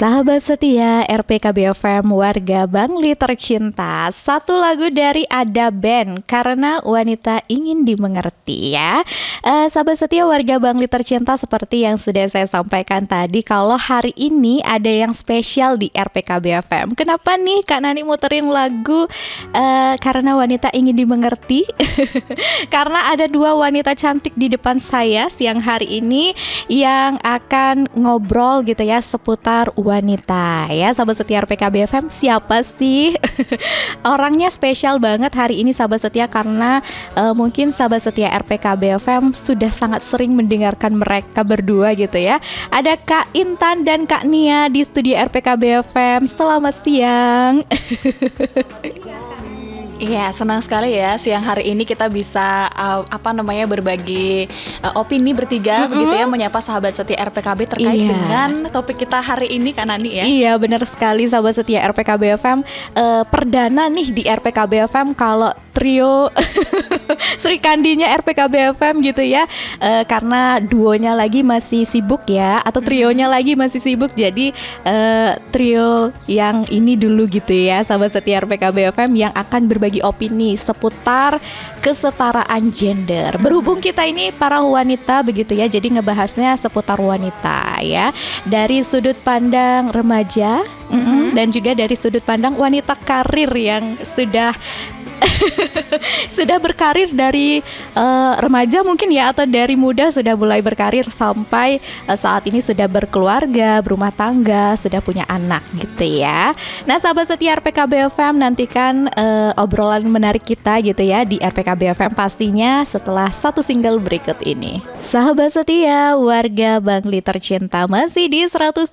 Sahabat setia RPKB FM warga Bangli tercinta, satu lagu dari Ada Band, Karena Wanita Ingin Dimengerti ya. Sahabat setia warga Bangli tercinta, seperti yang sudah saya sampaikan tadi, kalau hari ini ada yang spesial di RPKB FM. Kenapa nih Kak Nani muterin lagu Karena Wanita Ingin Dimengerti? Karena ada dua wanita cantik di depan saya siang hari ini yang akan ngobrol gitu ya seputar wanita ya. Sahabat setia RPKB FM, siapa sih? Orangnya spesial banget hari ini sahabat setia, karena mungkin sahabat setia RPKB FM sudah sangat sering mendengarkan mereka berdua gitu ya. Ada Kak Intan dan Kak Nia di studio RPKB FM. Selamat siang. Iya, senang sekali ya siang hari ini kita bisa berbagi opini bertiga begitu ya, menyapa sahabat setia RPKB terkait dengan topik kita hari ini Kak Nani ya. Iya, benar sekali sahabat setia RPKB FM. Perdana nih di RPKB FM kalau trio Sri Kandinya RPKB FM gitu ya. Karena duonya lagi masih sibuk ya, atau trionya lagi masih sibuk, jadi trio yang ini dulu gitu ya sahabat setia RPKB FM yang akan berbagi opini seputar kesetaraan gender. Berhubung kita ini para wanita begitu ya, jadi ngebahasnya seputar wanita ya, dari sudut pandang remaja dan juga dari sudut pandang wanita karir yang sudah berkarir dari remaja mungkin ya, atau dari muda sudah mulai berkarir sampai saat ini sudah berkeluarga, berumah tangga, sudah punya anak gitu ya. Nah sahabat setia RPKB FM, nantikan obrolan menarik kita gitu ya di RPKB FM pastinya setelah satu single berikut ini. Sahabat setia warga Bangli tercinta, masih di 102,4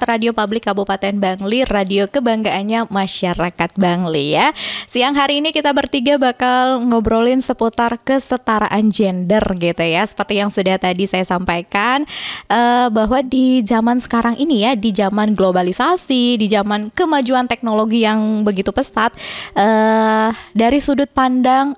Radio Publik Kabupaten Bangli, radio kebanggaannya masyarakat Bangli ya. Siang hari ini kita bertiga bakal ngobrolin seputar kesetaraan gender gitu ya. Seperti yang sudah tadi saya sampaikan, bahwa di zaman sekarang ini ya, di zaman globalisasi, di zaman kemajuan teknologi yang begitu pesat, dari sudut pandang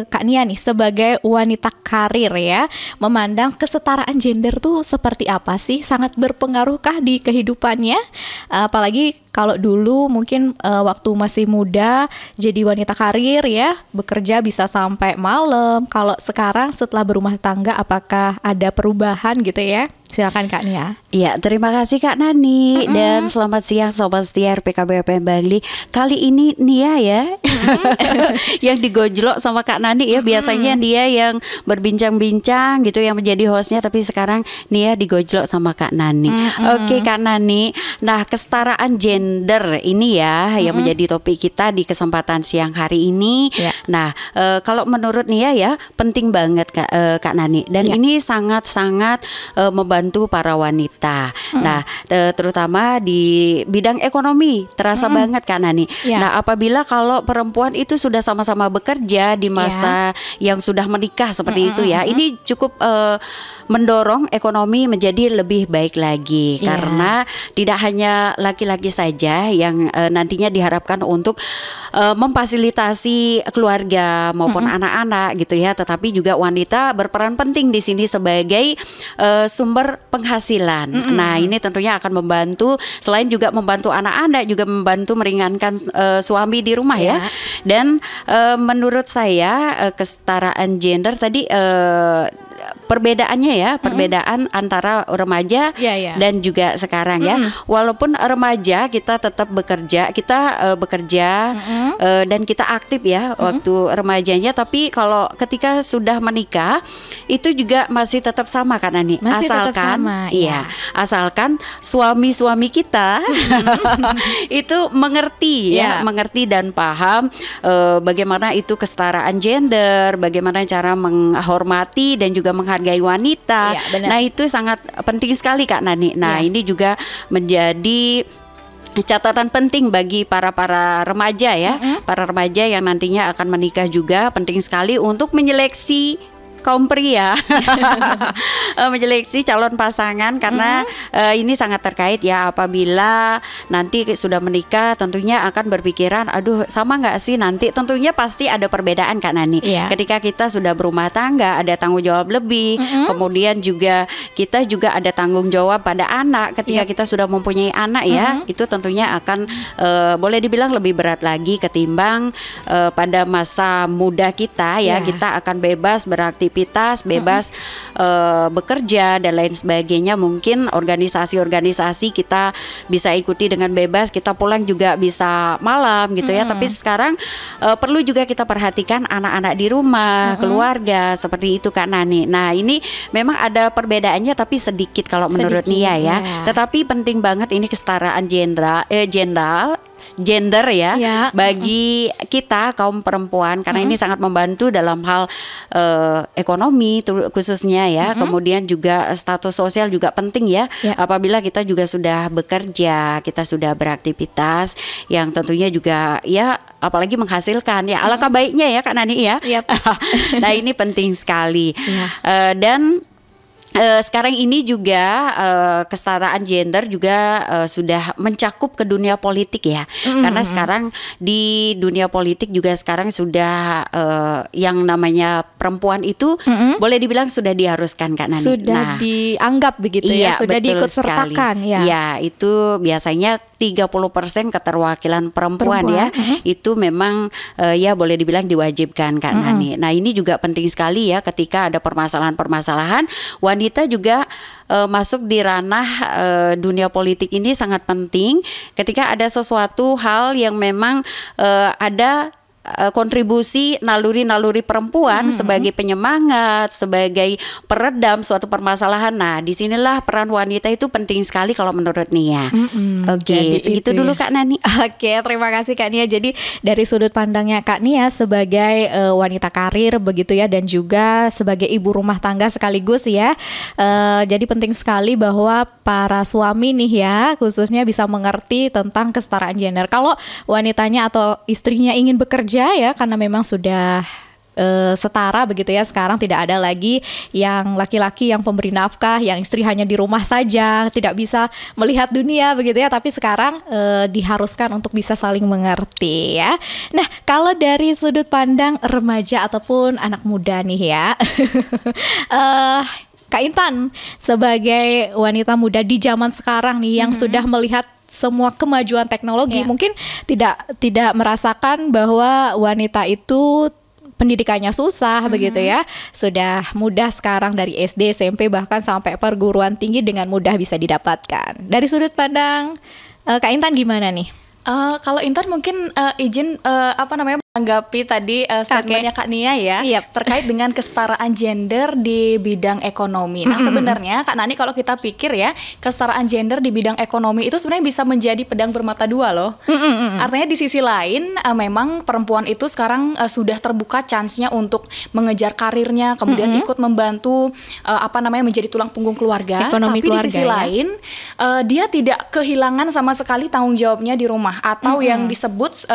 Kak Nia nih sebagai wanita karir ya, memandang kesetaraan gender tuh seperti apa sih? Sangat berpengaruhkah di kehidupannya? Apalagi kalau dulu mungkin waktu masih muda jadi wanita karir ya, bekerja bisa sampai malam. Kalau sekarang setelah berumah tangga, apakah ada perubahan gitu ya? Silakan Kak Nia. Iya, terima kasih Kak Nani dan selamat siang sobat setia RPKB FM Bangli. Kali ini Nia ya yang digojlok sama Kak Nani ya. Biasanya dia yang berbincang-bincang gitu yang menjadi hostnya, tapi sekarang Nia digojlok sama Kak Nani. Oke Kak Nani. Nah, kesetaraan gender ini ya yang menjadi topik kita di kesempatan siang hari ini. Nah, kalau menurut Nia ya penting banget Kak Nani, dan ini sangat-sangat membantu para wanita. Nah, terutama di bidang ekonomi terasa banget Kak Nani. Nah, apabila kalau perempuan itu sudah sama-sama bekerja di masa yang sudah menikah seperti itu ya, ini cukup mendorong ekonomi menjadi lebih baik lagi, karena tidak hanya laki-laki saja yang nantinya diharapkan untuk memfasilitasi keluarga maupun anak-anak gitu ya, tetapi juga wanita berperan penting di sini sebagai sumber penghasilan. Nah, ini tentunya akan membantu, selain juga membantu anak-anak, juga membantu meringankan suami di rumah ya. Dan menurut saya kesetaraan gender tadi perbedaannya ya, perbedaan antara remaja dan juga sekarang ya. Walaupun remaja kita tetap bekerja, dan kita aktif ya waktu remajanya, tapi kalau ketika sudah menikah itu juga masih tetap sama kan Nani, asalkan asalkan suami-suami kita itu mengerti mengerti dan paham bagaimana itu kesetaraan gender, bagaimana cara menghormati dan juga menghargai wanita. Nah, itu sangat penting sekali Kak Nani. Nah, ini juga menjadi catatan penting bagi para remaja ya, para remaja yang nantinya akan menikah juga penting sekali untuk menyeleksi kaum pria menyeleksi calon pasangan karena ini sangat terkait ya. Apabila nanti sudah menikah tentunya akan berpikiran, aduh sama nggak sih nanti, tentunya pasti ada perbedaan Kak Nani. Ketika kita sudah berumah tangga ada tanggung jawab lebih, kemudian juga kita juga ada tanggung jawab pada anak ketika kita sudah mempunyai anak ya, itu tentunya akan boleh dibilang lebih berat lagi ketimbang pada masa muda kita ya. Kita akan bebas beraktivitas, bebas bekerja dan lain sebagainya. Mungkin organisasi-organisasi kita bisa ikuti dengan bebas, kita pulang juga bisa malam gitu ya. Tapi sekarang perlu juga kita perhatikan anak-anak di rumah, keluarga, seperti itu Kak Nani. Nah ini memang ada perbedaannya tapi sedikit kalau menurut Nia ya. Tetapi penting banget ini kesetaraan gender ya, bagi kita kaum perempuan karena ini sangat membantu dalam hal ekonomi khususnya ya. Kemudian juga status sosial juga penting ya. Apabila kita juga sudah bekerja, kita sudah beraktivitas yang tentunya juga ya apalagi menghasilkan ya, alangkah baiknya ya Kak Nani ya. Nah ini penting sekali. Dan sekarang ini juga kesetaraan gender juga sudah mencakup ke dunia politik ya. Karena sekarang di dunia politik juga sekarang sudah yang namanya perempuan itu boleh dibilang sudah diharuskan Kak Nani. Sudah dianggap begitu ya, sudah diikut sertakan ya. Ya, itu biasanya 30% keterwakilan perempuan ya. Itu memang ya boleh dibilang diwajibkan Kak Nani. Nah, ini juga penting sekali ya ketika ada permasalahan-permasalahan wanita juga masuk di ranah dunia politik ini sangat penting ketika ada sesuatu hal yang memang ada kontribusi naluri-naluri perempuan sebagai penyemangat, sebagai peredam suatu permasalahan. Nah, disinilah peran wanita itu penting sekali kalau menurut Nia. Oke, segitu dulu Kak Nani. Oke, terima kasih Kak Nia. Jadi dari sudut pandangnya Kak Nia sebagai wanita karir begitu ya, dan juga sebagai ibu rumah tangga sekaligus ya. Jadi penting sekali bahwa para suami nih ya khususnya bisa mengerti tentang kesetaraan gender. Kalau wanitanya atau istrinya ingin bekerja ya, karena memang sudah setara begitu ya. Sekarang tidak ada lagi yang laki-laki yang pemberi nafkah, yang istri hanya di rumah saja, tidak bisa melihat dunia begitu ya. Tapi sekarang diharuskan untuk bisa saling mengerti ya. Nah, kalau dari sudut pandang remaja ataupun anak muda nih ya, Kak Intan sebagai wanita muda di zaman sekarang nih yang sudah melihat semua kemajuan teknologi, mungkin tidak merasakan bahwa wanita itu pendidikannya susah begitu ya. Sudah mudah sekarang dari SD, SMP bahkan sampai perguruan tinggi dengan mudah bisa didapatkan. Dari sudut pandang Kak Intan gimana nih? Kalau Intan mungkin izin menanggapi tadi statementnya Kak Nia ya, terkait dengan kesetaraan gender di bidang ekonomi. Nah sebenarnya Kak Nani kalau kita pikir ya, kesetaraan gender di bidang ekonomi itu sebenarnya bisa menjadi pedang bermata dua loh. Artinya di sisi lain memang perempuan itu sekarang sudah terbuka chance-nya untuk mengejar karirnya, kemudian ikut membantu menjadi tulang punggung keluarga. Ekonomi tapi keluarga, di sisi lain dia tidak kehilangan sama sekali tanggung jawabnya di rumah, atau yang disebut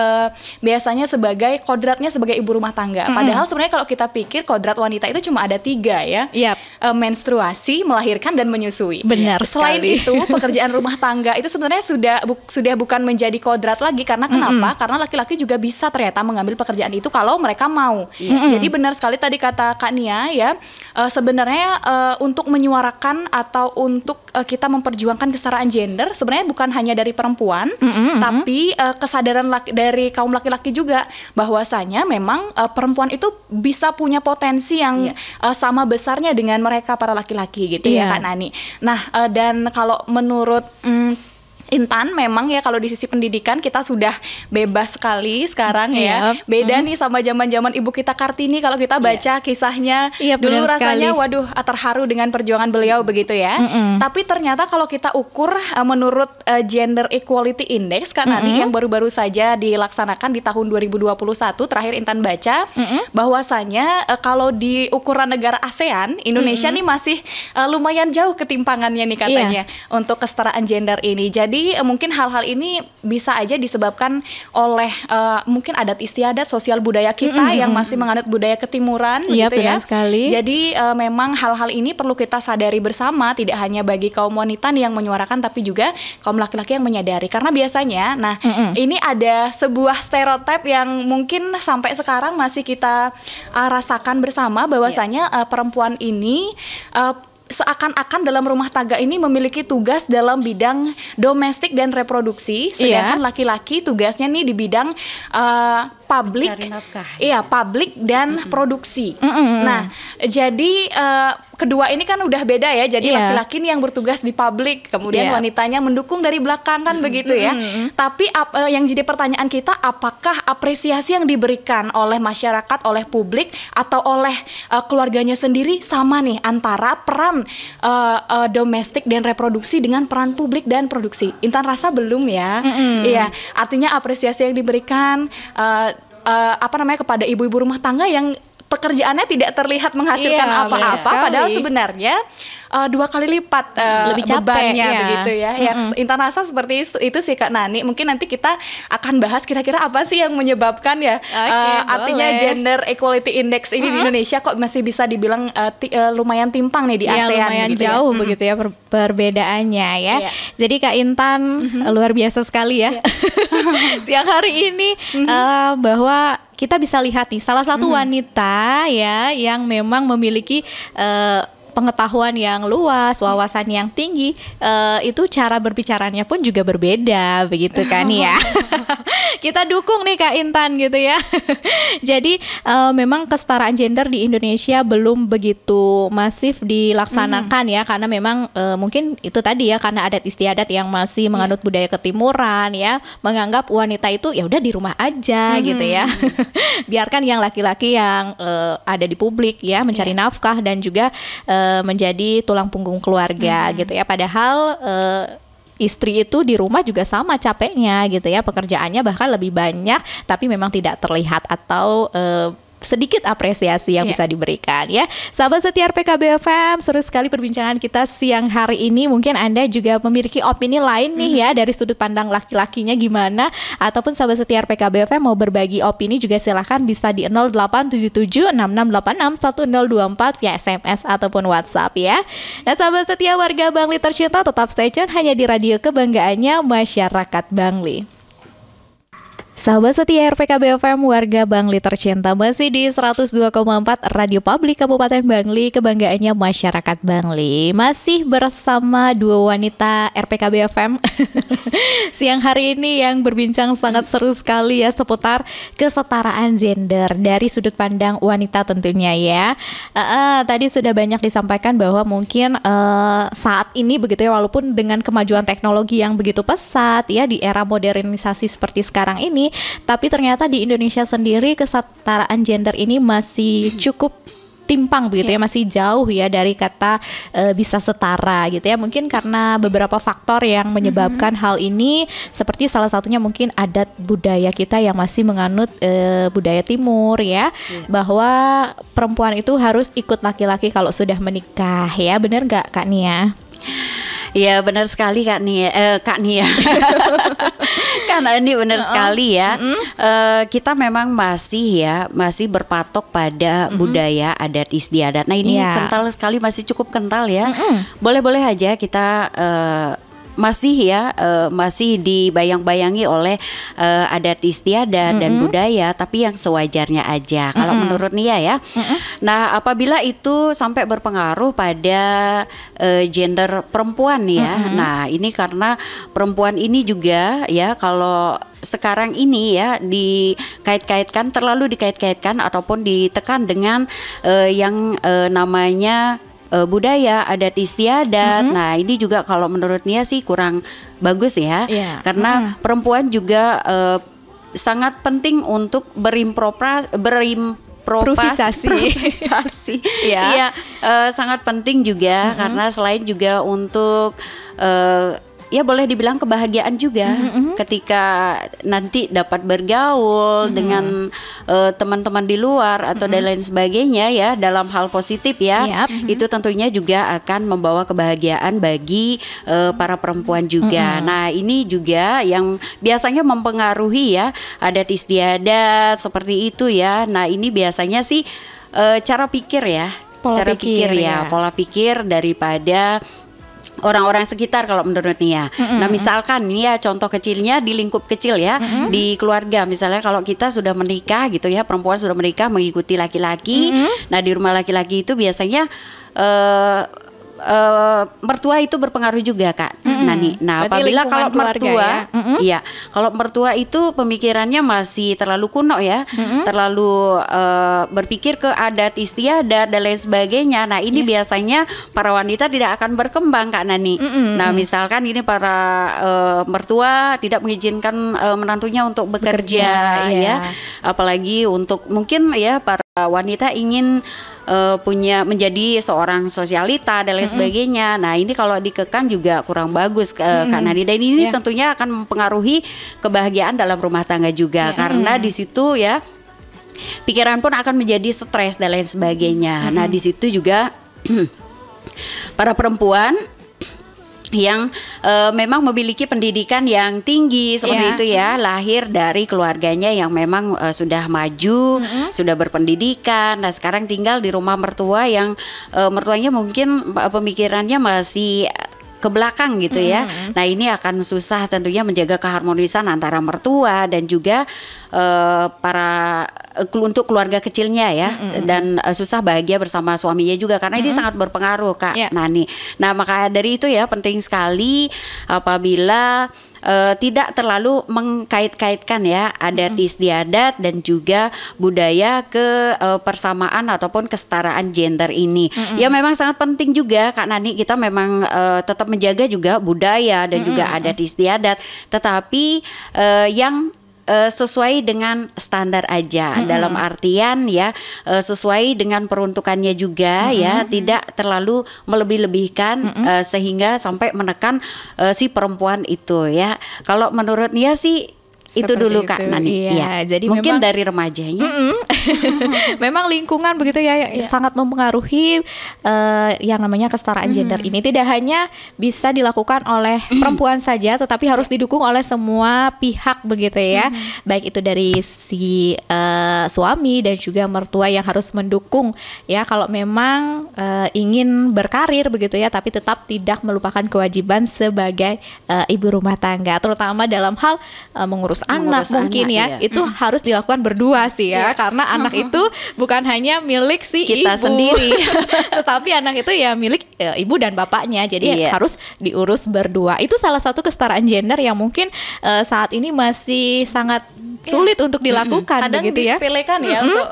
biasanya sebagai kodratnya sebagai ibu rumah tangga. Padahal sebenarnya kalau kita pikir kodrat wanita itu cuma ada 3 ya. Menstruasi, melahirkan, dan menyusui. Benar Selain sekali. itu pekerjaan rumah tangga itu sebenarnya sudah bukan menjadi kodrat lagi. Karena kenapa? Karena laki-laki juga bisa ternyata mengambil pekerjaan itu kalau mereka mau. Jadi benar sekali tadi kata Kak Nia ya, sebenarnya untuk menyuarakan atau untuk kita memperjuangkan kesetaraan gender sebenarnya bukan hanya dari perempuan, tapi kesadaran dari kaum laki-laki juga bahwasanya memang perempuan itu bisa punya potensi yang sama besarnya dengan mereka para laki-laki gitu ya Kak Nani. Nah dan kalau menurut Intan memang ya kalau di sisi pendidikan kita sudah bebas sekali sekarang ya. Beda nih sama zaman-zaman Ibu kita Kartini kalau kita baca kisahnya dulu rasanya waduh terharu dengan perjuangan beliau begitu ya. Tapi ternyata kalau kita ukur menurut Gender Equality Index Kak Nani yang baru-baru saja dilaksanakan di tahun 2021 terakhir Intan baca bahwasanya kalau di ukuran negara ASEAN Indonesia nih masih lumayan jauh ketimpangannya nih katanya untuk kesetaraan gender ini. Jadi Jadi mungkin hal-hal ini bisa aja disebabkan oleh mungkin adat istiadat sosial budaya kita yang masih menganut budaya ketimuran, Iya, gitu ya. benar sekali. Jadi memang hal-hal ini perlu kita sadari bersama, tidak hanya bagi kaum wanita nih yang menyuarakan, tapi juga kaum laki-laki yang menyadari. Karena biasanya, ini ada sebuah stereotip yang mungkin sampai sekarang masih kita rasakan bersama, bahwasanya perempuan ini seakan-akan dalam rumah tangga ini memiliki tugas dalam bidang domestik dan reproduksi, sedangkan laki-laki tugasnya nih di bidang publik, publik dan produksi. Nah, jadi kedua ini kan udah beda ya. Jadi laki-laki nih yang bertugas di publik, kemudian wanitanya mendukung dari belakang kan begitu ya. Tapi yang jadi pertanyaan kita, apakah apresiasi yang diberikan oleh masyarakat, oleh publik atau oleh keluarganya sendiri sama nih antara peran domestik dan reproduksi dengan peran publik dan produksi? Intan rasa belum ya. Iya, artinya apresiasi yang diberikan kepada ibu-ibu rumah tangga yang pekerjaannya tidak terlihat menghasilkan apa-apa, padahal sebenarnya 2 kali lipat lebih capek, bebannya begitu ya. Intan rasa seperti itu sih Kak Nani. Mungkin nanti kita akan bahas kira-kira apa sih yang menyebabkan ya artinya gender equality index ini di Indonesia kok masih bisa dibilang lumayan timpang nih di ASEAN lumayan gitu jauh begitu ya perbedaannya ya. Jadi Kak Intan luar biasa sekali ya. Siang hari ini bahwa kita bisa lihat nih salah satu wanita ya yang memang memiliki pengetahuan yang luas, wawasan yang tinggi, itu cara berbicaranya pun juga berbeda begitu kan ya. Kita dukung nih Kak Intan gitu ya. Jadi memang kesetaraan gender di Indonesia belum begitu masif dilaksanakan ya, karena memang mungkin itu tadi ya, karena adat istiadat yang masih menganut budaya ketimuran ya, menganggap wanita itu ya udah di rumah aja gitu ya. Biarkan yang laki-laki yang ada di publik ya mencari nafkah dan juga menjadi tulang punggung keluarga gitu ya. Padahal istri itu di rumah juga sama capeknya gitu ya, pekerjaannya bahkan lebih banyak, tapi memang tidak terlihat atau sedikit apresiasi yang bisa diberikan ya. Sahabat setia PKB FM, seru sekali perbincangan kita siang hari ini. Mungkin Anda juga memiliki opini lain nih ya, dari sudut pandang laki-lakinya gimana, ataupun sahabat setia PKB FM mau berbagi opini juga silahkan bisa di 087766861024 via SMS ataupun WhatsApp ya. Nah sahabat setia warga Bangli tercinta, tetap stay tune hanya di radio kebanggaannya masyarakat Bangli. Sahabat setia RPKB FM warga Bangli tercinta, masih di 102,4 Radio Publik Kabupaten Bangli, kebanggaannya masyarakat Bangli. Masih bersama dua wanita RPKB FM siang hari ini yang berbincang sangat seru sekali ya seputar kesetaraan gender dari sudut pandang wanita tentunya ya. Tadi sudah banyak disampaikan bahwa mungkin saat ini begitu ya, walaupun dengan kemajuan teknologi yang begitu pesat ya di era modernisasi seperti sekarang ini, tapi ternyata di Indonesia sendiri kesetaraan gender ini masih cukup timpang begitu ya, masih jauh ya dari kata bisa setara gitu ya. Mungkin karena beberapa faktor yang menyebabkan hal ini, seperti salah satunya mungkin adat budaya kita yang masih menganut budaya timur ya, bahwa perempuan itu harus ikut laki-laki kalau sudah menikah ya. Benar nggak Kak Nia? Ya benar sekali Kak Nia, karena ini benar sekali ya. Kita memang masih berpatok pada budaya adat istiadat. Nah ini kental sekali, masih cukup kental ya. Boleh-boleh aja kita masih dibayang-bayangi oleh adat istiadat dan budaya, tapi yang sewajarnya aja kalau menurut Nia ya. Nah apabila itu sampai berpengaruh pada gender perempuan ya, nah ini karena perempuan ini juga ya, kalau sekarang ini ya terlalu dikait-kaitkan ataupun ditekan dengan yang namanya budaya adat istiadat. Nah ini juga kalau menurut Nia sih kurang bagus ya, karena perempuan juga sangat penting untuk berimprovisasi. Iya, sangat penting juga karena selain juga untuk ya boleh dibilang kebahagiaan juga ketika nanti dapat bergaul dengan teman-teman di luar atau dan lain sebagainya ya, dalam hal positif ya. Itu tentunya juga akan membawa kebahagiaan bagi para perempuan juga. Nah, ini juga yang biasanya mempengaruhi ya adat istiadat seperti itu ya. Nah, ini biasanya sih cara pikir ya. Pola pikir daripada orang-orang sekitar kalau menurut Nia. Nah, misalkan ini ya contoh kecilnya di lingkup kecil ya, di keluarga misalnya kalau kita sudah menikah gitu ya, perempuan sudah menikah mengikuti laki-laki. Nah, di rumah laki-laki itu biasanya mertua itu berpengaruh juga Kak Nani. Nah, apabila kalau mertua iya, kalau mertua itu pemikirannya masih terlalu kuno ya, terlalu berpikir ke adat istiadat dan lain sebagainya. Nah, ini biasanya para wanita tidak akan berkembang Kak Nani. Nah, misalkan ini para mertua tidak mengizinkan menantunya untuk bekerja ya. Apalagi untuk mungkin ya para wanita ingin punya menjadi seorang sosialita dan lain sebagainya. Nah, ini kalau dikekang juga kurang bagus Kak Nani. Dan ini tentunya akan mempengaruhi kebahagiaan dalam rumah tangga juga karena di situ ya pikiran pun akan menjadi stres dan lain sebagainya. Nah, di situ juga para perempuan yang memang memiliki pendidikan yang tinggi seperti itu ya, lahir dari keluarganya yang memang sudah maju, sudah berpendidikan. Nah, sekarang tinggal di rumah mertua yang mertuanya mungkin pemikirannya masih ke belakang gitu ya. Nah, ini akan susah tentunya menjaga keharmonisan antara mertua dan juga untuk keluarga kecilnya ya, dan susah bahagia bersama suaminya juga karena ini sangat berpengaruh Kak Nani. Nah, maka dari itu ya penting sekali apabila tidak terlalu mengkait-kaitkan ya adat istiadat dan juga budaya ke persamaan ataupun kesetaraan gender ini. Ya, memang sangat penting juga Kak Nani, kita memang tetap menjaga juga budaya dan juga adat istiadat, tetapi yang sesuai dengan standar aja, dalam artian ya sesuai dengan peruntukannya juga ya, tidak terlalu melebih-lebihkan sehingga sampai menekan si perempuan itu ya. Kalau menurut Nia sih itu dulu Kak Nani. Iya, jadi mungkin memang, dari remajanya. Memang lingkungan begitu ya, sangat mempengaruhi yang namanya kesetaraan gender ini. Tidak hanya bisa dilakukan oleh perempuan saja, tetapi harus didukung oleh semua pihak begitu ya. Baik itu dari si suami dan juga mertua yang harus mendukung ya, kalau memang ingin berkarir begitu ya, tapi tetap tidak melupakan kewajiban sebagai ibu rumah tangga, terutama dalam hal mengurus anak mungkin ya, itu harus dilakukan berdua sih ya, karena anak itu bukan hanya milik si kita ibu sendiri, tetapi anak itu ya milik ibu dan bapaknya, jadi harus diurus berdua. Itu salah satu kesetaraan gender yang mungkin saat ini masih sangat sulit untuk dilakukan. Kadang begitu ya, disepelekan ya untuk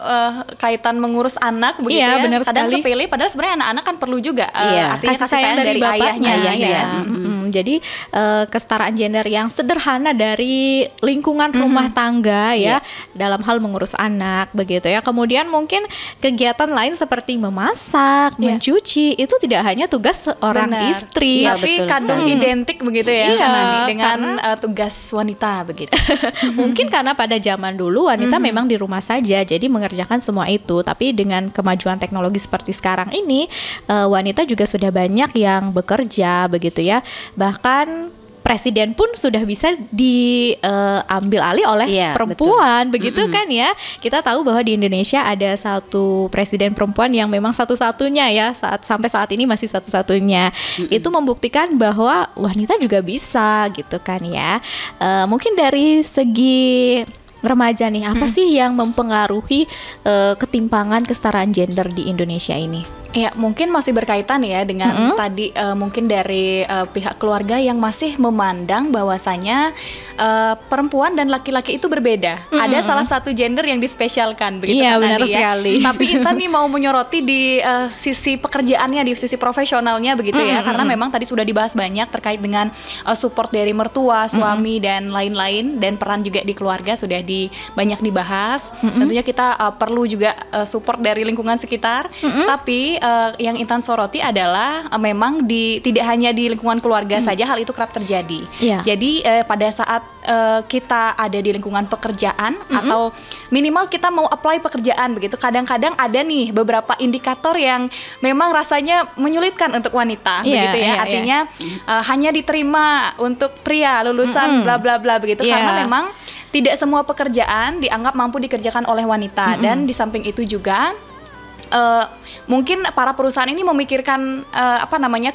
kaitan mengurus anak begitu ya. Benar kadang sekali. sepele, padahal sebenarnya anak-anak kan perlu juga artinya kasih sayang dari bapaknya ayahnya ya. Jadi kesetaraan gender yang sederhana dari lingkungan rumah tangga ya, dalam hal mengurus anak begitu ya. Kemudian mungkin kegiatan lain seperti memasak, mencuci, itu tidak hanya tugas seorang istri, tapi kadang identik begitu ya dengan tugas wanita begitu. Mungkin karena pada zaman dulu wanita memang di rumah saja, jadi mengerjakan semua itu. Tapi dengan kemajuan teknologi seperti sekarang ini, wanita juga sudah banyak yang bekerja begitu ya. Bahkan presiden pun sudah bisa diambil alih oleh perempuan, begitu kan ya. Kita tahu bahwa di Indonesia ada satu presiden perempuan yang memang satu-satunya ya, sampai saat ini masih satu-satunya. Itu membuktikan bahwa wanita juga bisa gitu kan ya. Mungkin dari segi remaja nih, apa sih yang mempengaruhi ketimpangan kesetaraan gender di Indonesia ini? Ya, mungkin masih berkaitan ya dengan tadi mungkin dari pihak keluarga yang masih memandang bahwasanya perempuan dan laki-laki itu berbeda. Ada salah satu gender yang dispesialkan begitu kan, benar Nadi, sekali. Ya. Tapi Intan nih mau menyoroti di sisi pekerjaannya, di sisi profesionalnya begitu ya. Karena memang tadi sudah dibahas banyak terkait dengan support dari mertua, suami dan lain-lain, dan peran juga di keluarga sudah banyak dibahas. Tentunya kita perlu juga support dari lingkungan sekitar. Tapi yang Intan soroti adalah memang tidak hanya di lingkungan keluarga saja hal itu kerap terjadi. Jadi pada saat kita ada di lingkungan pekerjaan atau minimal kita mau apply pekerjaan begitu, kadang-kadang ada nih beberapa indikator yang memang rasanya menyulitkan untuk wanita begitu ya. Artinya hanya diterima untuk pria lulusan bla bla bla begitu, karena memang tidak semua pekerjaan dianggap mampu dikerjakan oleh wanita. Dan di samping itu juga mungkin para perusahaan ini memikirkan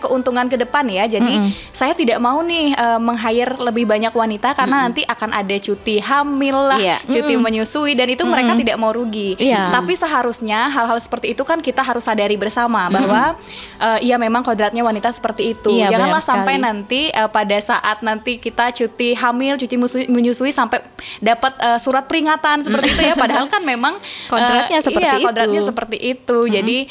keuntungan ke depan ya. Jadi saya tidak mau nih meng-hire lebih banyak wanita karena nanti akan ada cuti hamil lah, cuti menyusui, dan itu mereka tidak mau rugi. Tapi seharusnya hal-hal seperti itu kan kita harus sadari bersama bahwa ya memang kodratnya wanita seperti itu. Janganlah sampai nanti pada saat nanti kita cuti hamil, cuti menyusui sampai dapat surat peringatan seperti itu ya. Padahal kan memang kodratnya seperti itu. Jadi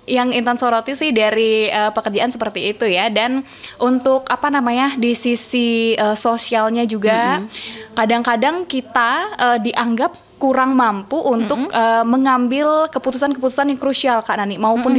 yang Intan soroti sih dari pekerjaan seperti itu ya. Dan untuk di sisi sosialnya juga kadang-kadang kita dianggap kurang mampu untuk mengambil keputusan-keputusan yang krusial Kak Nani, maupun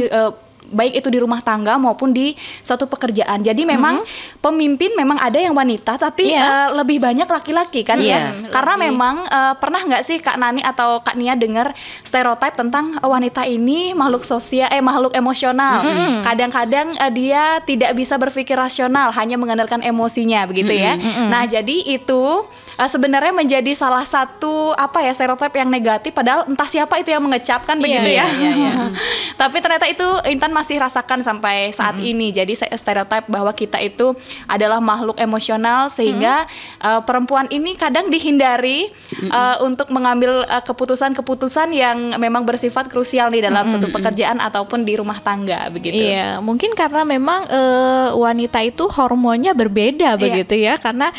baik itu di rumah tangga maupun di suatu pekerjaan. Jadi memang pemimpin memang ada yang wanita, tapi lebih banyak laki-laki kan ya. Karena memang pernah nggak sih Kak Nani atau Kak Nia dengar stereotip tentang wanita ini makhluk sosial, makhluk emosional. Kadang-kadang dia tidak bisa berpikir rasional, hanya mengandalkan emosinya begitu ya. Nah, jadi itu sebenarnya menjadi salah satu stereotip yang negatif, padahal entah siapa itu yang mengecapkan begitu ya. Tapi ternyata itu Intan masih rasakan sampai saat ini. Jadi stereotip bahwa kita itu adalah makhluk emosional, sehingga perempuan ini kadang dihindari untuk mengambil keputusan-keputusan yang memang bersifat krusial di dalam suatu pekerjaan ataupun di rumah tangga begitu. Iya, mungkin karena memang wanita itu hormonnya berbeda begitu ya. Karena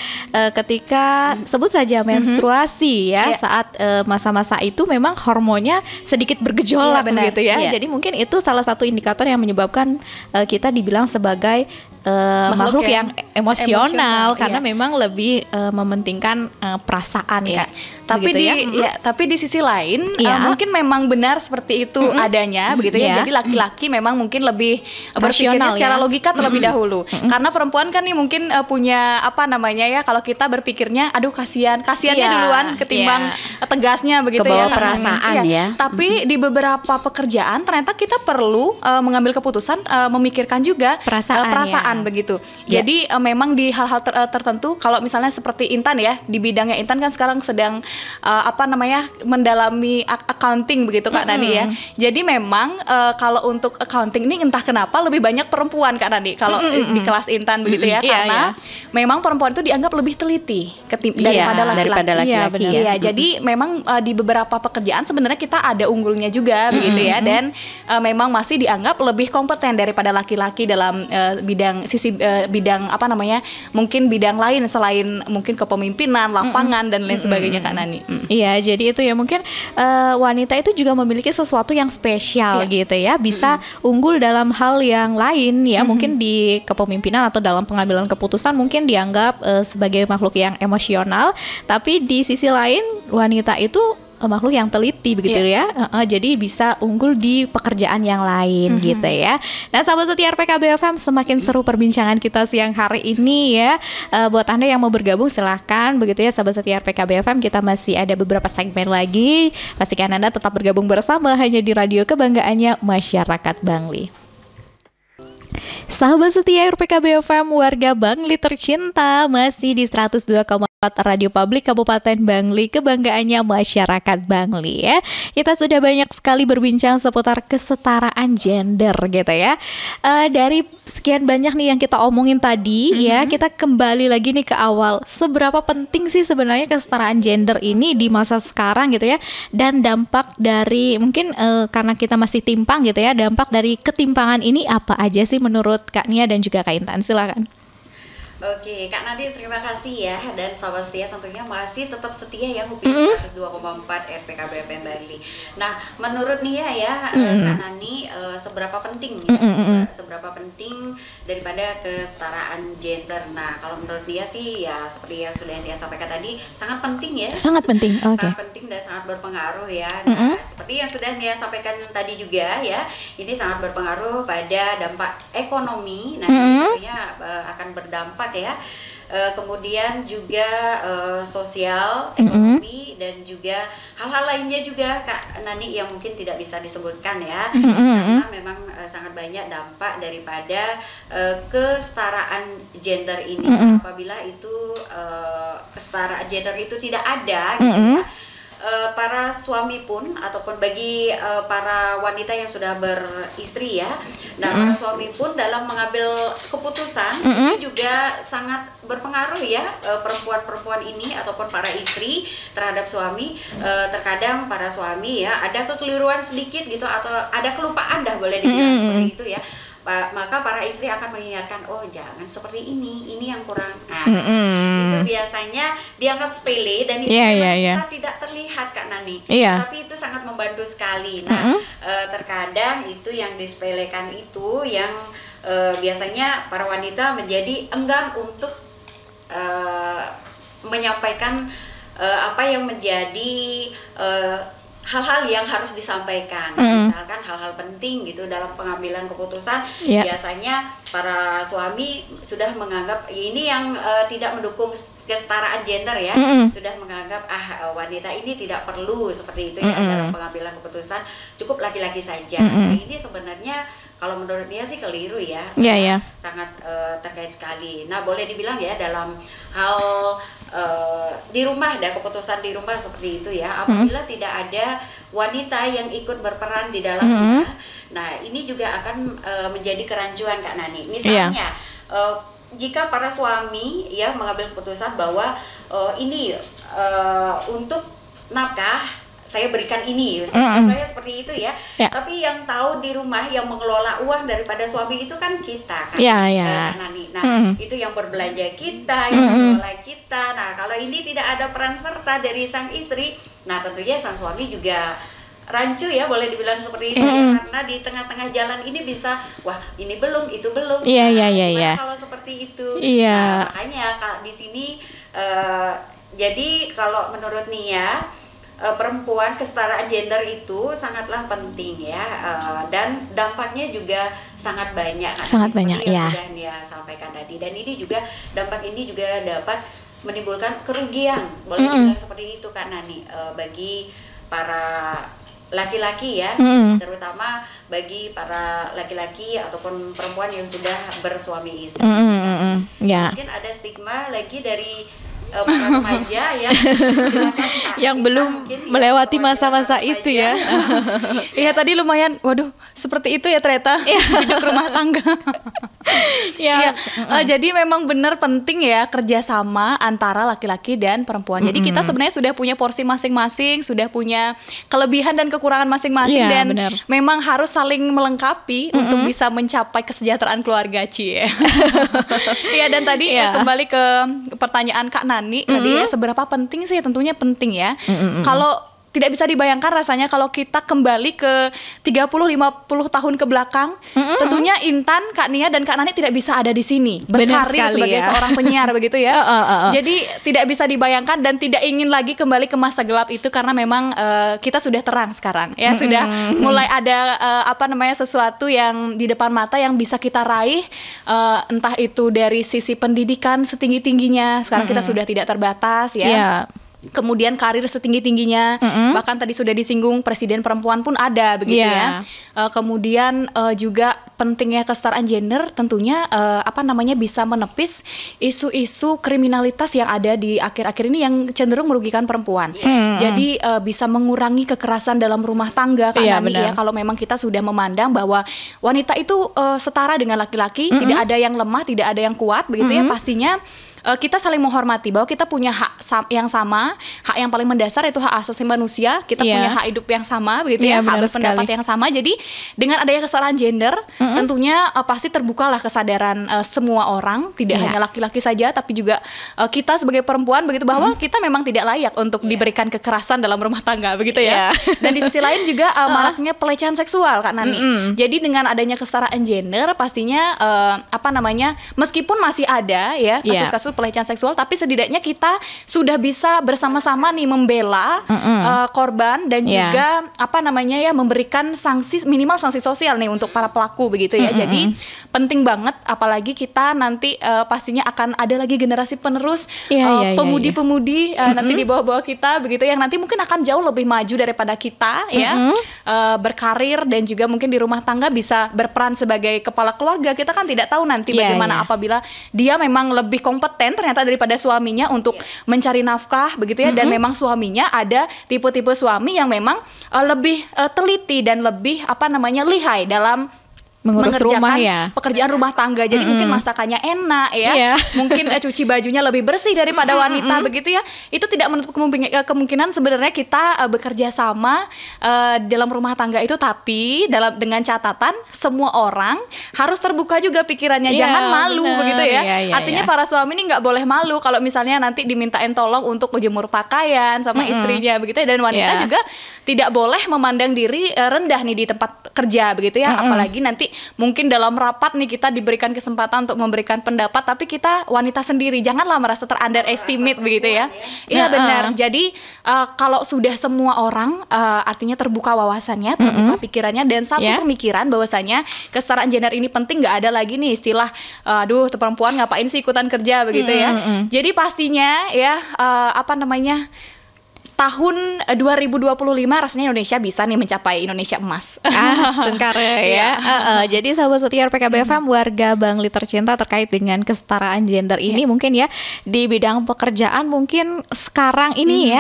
ketika sebut saja menstruasi ya, saat masa-masa itu memang hormonnya sedikit bergejolak begitu ya. Jadi mungkin itu salah satu indikator yang menyebabkan kita dibilang sebagai makhluk yang emosional karena memang lebih mementingkan perasaan Kak. Tapi tapi di sisi lain mungkin memang benar seperti itu adanya begitu ya. Jadi laki-laki memang mungkin lebih berpikirnya secara logika terlebih dahulu. Karena perempuan kan nih mungkin punya kalau kita berpikirnya aduh kasihannya duluan ketimbang tegasnya begitu kebawa perasaan ya. Tapi di beberapa pekerjaan ternyata kita perlu mengambil keputusan memikirkan juga perasaan begitu. Jadi memang di hal-hal tertentu, kalau misalnya seperti Intan ya, di bidangnya Intan kan sekarang sedang mendalami accounting begitu Kak Nani ya. Jadi memang kalau untuk accounting ini entah kenapa lebih banyak perempuan Kak Nani kalau di kelas Intan begitu ya, karena memang perempuan itu dianggap lebih teliti daripada laki-laki. Jadi memang di beberapa pekerjaan sebenarnya kita ada unggulnya juga begitu ya, dan memang masih dianggap lebih kompeten daripada laki-laki dalam bidang mungkin bidang lain selain mungkin kepemimpinan, lapangan dan lain sebagainya Kak Nani. Iya, jadi itu ya mungkin wanita itu juga memiliki sesuatu yang spesial gitu ya, bisa unggul dalam hal yang lain ya, mungkin di kepemimpinan atau dalam pengambilan keputusan mungkin dianggap sebagai makhluk yang emosional, tapi di sisi lain wanita itu makhluk yang teliti begitu ya. Jadi bisa unggul di pekerjaan yang lain gitu ya. Nah, sahabat setia RPKB FM, semakin seru perbincangan kita siang hari ini ya. Buat Anda yang mau bergabung silahkan begitu ya, sahabat setia RPKB FM. Kita masih ada beberapa segmen lagi. Pastikan Anda tetap bergabung bersama hanya di radio kebanggaannya masyarakat Bangli. Sahabat setia RPKB FM, warga Bangli tercinta, masih di 102,4 Radio Publik Kabupaten Bangli, kebanggaannya masyarakat Bangli ya. Kita sudah banyak sekali berbincang seputar kesetaraan gender gitu ya. Dari sekian banyak nih yang kita omongin tadi ya, kita kembali lagi nih ke awal. Seberapa penting sih sebenarnya kesetaraan gender ini di masa sekarang gitu ya, dan dampak dari mungkin karena kita masih timpang gitu ya, dampak dari ketimpangan ini apa aja sih menurut Kak Nia dan juga Kak Intan? Silakan. Oke, Kak Nadia terima kasih ya, dan sahabat setia tentunya masih tetap setia ya Upin 102,4 RPKB FM Bali. Nah, menurut Nia ya, Kak Nani, seberapa penting seberapa penting daripada kesetaraan gender. Nah, kalau menurut Nia sih ya seperti yang sudah Nia sampaikan tadi, sangat penting ya. Sangat penting. Sangat penting dan sangat berpengaruh ya. Nah, seperti seperti yang sudah Nia sampaikan tadi juga ya, ini sangat berpengaruh pada dampak ekonomi. Nah, tentunya akan berdampak ya. Kemudian juga sosial, ekonomi, dan juga hal-hal lainnya juga Kak Nani yang mungkin tidak bisa disebutkan ya, karena memang sangat banyak dampak daripada kesetaraan gender ini. Apabila itu kesetaraan gender itu tidak ada gitu ya, para suami pun ataupun bagi para wanita yang sudah beristri ya, nah para suami pun dalam mengambil keputusan ini juga sangat berpengaruh ya, perempuan-perempuan ini ataupun para istri terhadap suami. Terkadang para suami ya ada kekeliruan sedikit gitu atau ada kelupaan dah boleh dibilang seperti itu ya. Maka para istri akan mengingatkan, oh jangan seperti ini yang kurang. Nah, itu biasanya dianggap sepele dan itu kita tidak terlihat Kak Nani, tapi itu sangat membantu sekali. Nah, terkadang itu yang disepelekan itu yang biasanya para wanita menjadi enggan untuk menyampaikan apa yang menjadi hal-hal yang harus disampaikan, misalkan hal-hal penting gitu dalam pengambilan keputusan. Biasanya para suami sudah menganggap ini yang tidak mendukung kesetaraan gender ya, sudah menganggap wanita ini tidak perlu seperti itu ya dalam pengambilan keputusan, cukup laki-laki saja. Nah, ini sebenarnya kalau menurut dia sih keliru ya, sangat terkait sekali. Nah, boleh dibilang ya dalam hal di rumah, ada keputusan di rumah seperti itu ya, apabila tidak ada wanita yang ikut berperan di dalamnya, nah ini juga akan menjadi kerancuan Kak Nani. Misalnya jika para suami ya mengambil keputusan bahwa ini untuk nafkah saya berikan ini, contohnya seperti itu ya. Tapi yang tahu di rumah yang mengelola uang daripada suami itu kan kita kan, Nani. Nah, itu yang berbelanja kita, yang mengelola kita. Nah, kalau ini tidak ada peran serta dari sang istri, nah tentunya sang suami juga rancu ya, boleh dibilang seperti itu ya, karena di tengah-tengah jalan ini bisa, wah ini belum, itu belum. Kalau seperti itu, nah, makanya Kak di sini jadi kalau menurut Nia, perempuan kesetaraan gender itu sangatlah penting ya, dan dampaknya juga sangat banyak kan, sangat banyak yang sudah Nia sampaikan tadi. Dan ini juga dampak ini juga dapat menimbulkan kerugian, boleh dibilang seperti itu Kak Nani, bagi para laki-laki ya, terutama bagi para laki-laki ataupun perempuan yang sudah bersuami istri. Mungkin ada stigma lagi dari para remaja ya yang belum melewati masa-masa itu ya. Iya, tadi lumayan, waduh seperti itu ya ternyata hidup rumah tangga. Jadi memang benar penting ya kerjasama antara laki-laki dan perempuan. Jadi kita sebenarnya sudah punya porsi masing-masing, sudah punya kelebihan dan kekurangan masing-masing, dan memang harus saling melengkapi untuk bisa mencapai kesejahteraan keluarga Cie. Iya, dan tadi kembali ke pertanyaan Kak Nani tadi ya, seberapa penting sih? Tentunya penting ya. Kalau tidak bisa dibayangkan rasanya kalau kita kembali ke 30-50 tahun ke belakang, tentunya Intan, Kak Nia, dan Kak Nani tidak bisa ada di sini berkarir sebagai seorang penyiar begitu ya. Jadi tidak bisa dibayangkan dan tidak ingin lagi kembali ke masa gelap itu, karena memang kita sudah terang sekarang ya, sudah mulai ada sesuatu yang di depan mata yang bisa kita raih, entah itu dari sisi pendidikan setinggi-tingginya, sekarang kita sudah tidak terbatas ya. Kemudian karir setinggi-tingginya, bahkan tadi sudah disinggung presiden perempuan pun ada begitu ya. Kemudian juga pentingnya kesetaraan gender tentunya bisa menepis isu-isu kriminalitas yang ada di akhir-akhir ini yang cenderung merugikan perempuan. Jadi bisa mengurangi kekerasan dalam rumah tangga ya, kalau memang kita sudah memandang bahwa wanita itu setara dengan laki-laki, tidak ada yang lemah, tidak ada yang kuat begitu ya. Pastinya kita saling menghormati bahwa kita punya hak yang sama, hak yang paling mendasar itu hak asasi manusia, kita punya hak hidup yang sama begitu ya, hak berpendapat yang sama. Jadi dengan adanya kesetaraan gender, tentunya pasti terbukalah kesadaran semua orang, tidak hanya laki-laki saja, tapi juga kita sebagai perempuan begitu, bahwa kita memang tidak layak untuk diberikan kekerasan dalam rumah tangga begitu ya. Dan di sisi lain juga maraknya pelecehan seksual Kak Nani. Jadi dengan adanya kesetaraan gender pastinya meskipun masih ada ya kasus-kasus kasus pelecehan seksual, tapi setidaknya kita sudah bisa bersama-sama nih membela korban dan juga memberikan sanksi, minimal sanksi sosial nih untuk para pelaku begitu ya. Jadi penting banget, apalagi kita nanti pastinya akan ada lagi generasi penerus pemudi-pemudi nanti di bawah-bawah kita begitu, yang nanti mungkin akan jauh lebih maju daripada kita ya, berkarir dan juga mungkin di rumah tangga bisa berperan sebagai kepala keluarga. Kita kan tidak tahu nanti bagaimana apabila dia memang lebih kompeten ternyata daripada suaminya untuk mencari nafkah begitu ya, dan memang suaminya ada tipe-tipe suami yang memang lebih teliti dan lebih lihai dalam mengerjakan pekerjaan rumah tangga. Jadi mungkin masakannya enak ya, mungkin cuci bajunya lebih bersih daripada wanita begitu ya. Itu tidak menutup kemungkinan sebenarnya kita bekerja sama dalam rumah tangga itu, tapi dengan catatan semua orang harus terbuka juga pikirannya, jangan malu begitu ya. Artinya para suami ini nggak boleh malu kalau misalnya nanti dimintain tolong untuk menjemur pakaian sama istrinya begitu ya. Dan wanita juga tidak boleh memandang diri rendah nih di tempat kerja begitu ya. Apalagi nanti mungkin dalam rapat nih kita diberikan kesempatan untuk memberikan pendapat, tapi kita wanita sendiri janganlah merasa ter-underestimate begitu ya. Iya benar. Jadi kalau sudah semua orang artinya terbuka wawasannya, terbuka pikirannya, dan satu pemikiran bahwasanya kesetaraan gender ini penting, nggak ada lagi nih istilah aduh tuh perempuan ngapain sih ikutan kerja begitu ya. Jadi pastinya ya tahun 2025 rasanya Indonesia bisa nih mencapai Indonesia emas. Tengkar ya. Jadi sahabat setia PKB FM, warga Bangli tercinta, terkait dengan kesetaraan gender ini mungkin ya di bidang pekerjaan mungkin sekarang ini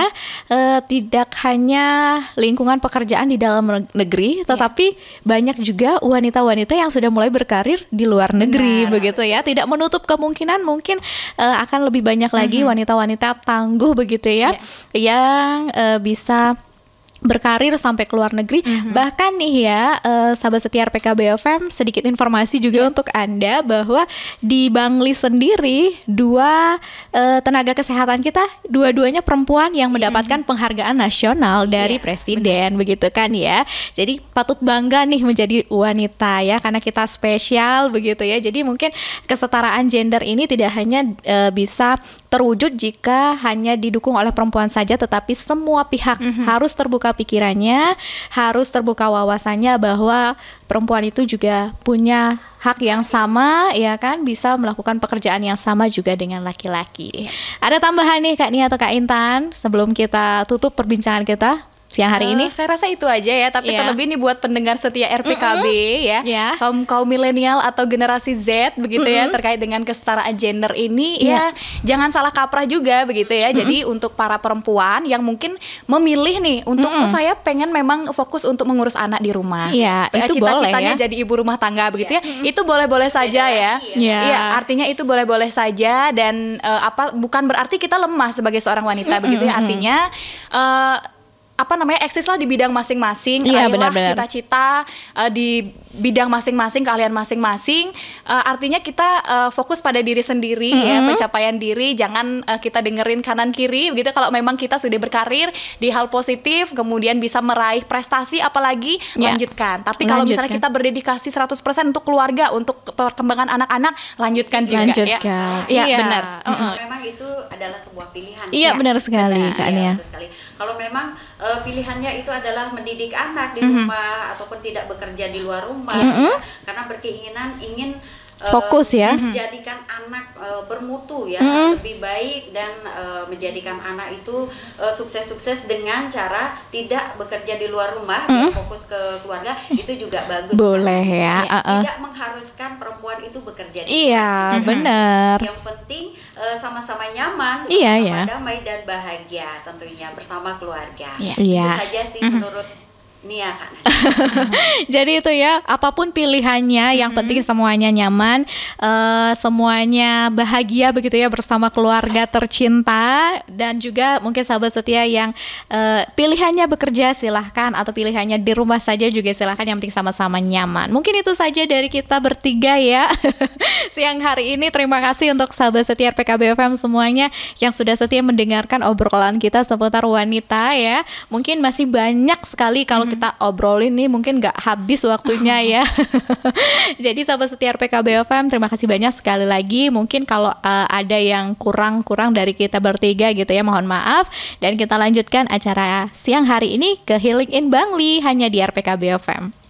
tidak hanya lingkungan pekerjaan di dalam negeri, tetapi banyak juga wanita-wanita yang sudah mulai berkarir di luar negeri begitu ya. Tidak menutup kemungkinan mungkin akan lebih banyak lagi wanita-wanita tangguh begitu ya, yang bisa berkarir sampai ke luar negeri. Bahkan nih ya sahabat setia PKB FM, sedikit informasi juga untuk Anda bahwa di Bangli sendiri dua tenaga kesehatan kita dua-duanya perempuan yang mendapatkan penghargaan nasional dari presiden begitu kan ya. Jadi patut bangga nih menjadi wanita ya, karena kita spesial begitu ya. Jadi mungkin kesetaraan gender ini tidak hanya bisa terwujud jika hanya didukung oleh perempuan saja, tetapi semua pihak harus terbuka pikirannya, harus terbuka wawasannya bahwa perempuan itu juga punya hak yang sama ya kan, bisa melakukan pekerjaan yang sama juga dengan laki-laki. Ada tambahan nih Kak Nia atau Kak Intan sebelum kita tutup perbincangan kita siang hari ini? Saya rasa itu aja ya, tapi terlebih nih buat pendengar setia RPKB ya, kaum milenial atau generasi Z begitu ya, terkait dengan kesetaraan gender ini ya jangan salah kaprah juga begitu ya. Jadi untuk para perempuan yang mungkin memilih nih untuk saya pengen memang fokus untuk mengurus anak di rumah, cita-citanya jadi ibu rumah tangga begitu ya, itu boleh-boleh saja ya. Iya, artinya itu boleh-boleh saja, dan bukan berarti kita lemah sebagai seorang wanita begitu ya. Artinya eksislah di bidang masing-masing, raihlah cita-cita di bidang masing-masing, keahlian masing-masing. Artinya kita fokus pada diri sendiri ya, pencapaian diri, jangan kita dengerin kanan kiri begitu. Kalau memang kita sudah berkarir di hal positif, kemudian bisa meraih prestasi apalagi, lanjutkan. Tapi kalau misalnya kita berdedikasi 100% untuk keluarga, untuk perkembangan anak-anak, lanjutkan juga ya. Iya, benar. Memang itu adalah sebuah pilihan. Iya, benar sekali Kak Nia. Kalau memang pilihannya itu adalah mendidik anak di rumah ataupun tidak bekerja di luar rumah, karena berkeinginan ingin fokus ya, menjadikan anak bermutu ya, lebih baik, dan menjadikan anak itu sukses-sukses dengan cara tidak bekerja di luar rumah, fokus ke keluarga, itu juga bagus. Boleh ya. Tidak mengharuskan perempuan itu bekerja di rumah. Benar. Yang penting sama-sama nyaman, sama-sama damai dan bahagia tentunya bersama keluarga. Itu saja sih menurut Nia, Kak. Jadi itu ya, apapun pilihannya, yang penting semuanya nyaman, semuanya bahagia begitu ya bersama keluarga tercinta. Dan juga mungkin sahabat setia yang pilihannya bekerja silahkan, atau pilihannya di rumah saja juga silahkan, yang penting sama-sama nyaman. Mungkin itu saja dari kita bertiga ya siang hari ini. Terima kasih untuk sahabat setia PKB FM semuanya yang sudah setia mendengarkan obrolan kita seputar wanita ya. Mungkin masih banyak sekali kalau kita obrolin nih mungkin nggak habis waktunya ya. Jadi sahabat setia PKB FM, terima kasih banyak sekali lagi. Mungkin kalau ada yang kurang dari kita bertiga gitu ya, mohon maaf. Dan kita lanjutkan acara siang hari ini ke Healing in Bangli hanya di RPKB FM.